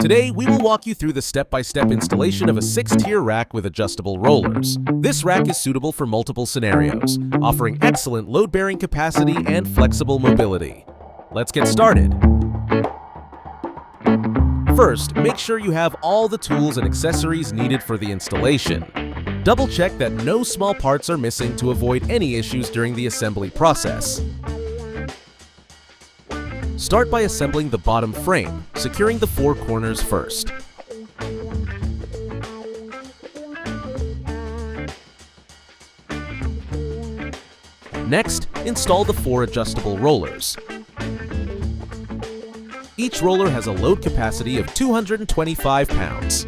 Today, we will walk you through the step-by-step installation of a 6-tier rack with adjustable rollers. This rack is suitable for multiple scenarios, offering excellent load-bearing capacity and flexible mobility. Let's get started. First, make sure you have all the tools and accessories needed for the installation. Double-check that no small parts are missing to avoid any issues during the assembly process. Start by assembling the bottom frame, securing the 4 corners first. Next, install the 4 adjustable rollers. Each roller has a load capacity of 225 pounds,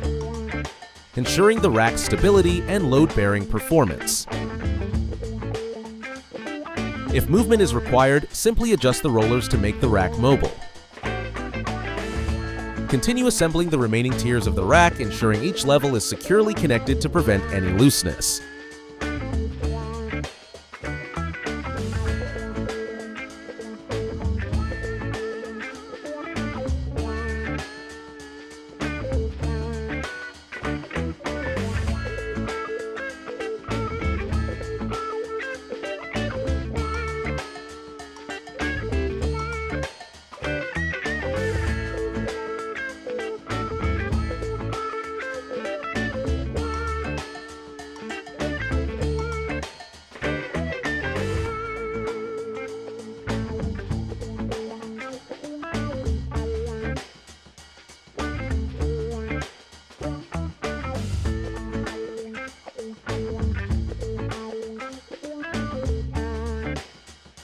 ensuring the rack's stability and load-bearing performance. If movement is required, simply adjust the rollers to make the rack mobile. Continue assembling the remaining tiers of the rack, ensuring each level is securely connected to prevent any looseness.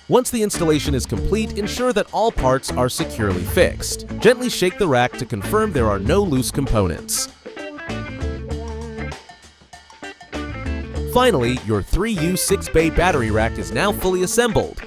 Once the installation is complete, ensure that all parts are securely fixed. Gently shake the rack to confirm there are no loose components. Finally, your 3U 6-bay battery rack is now fully assembled.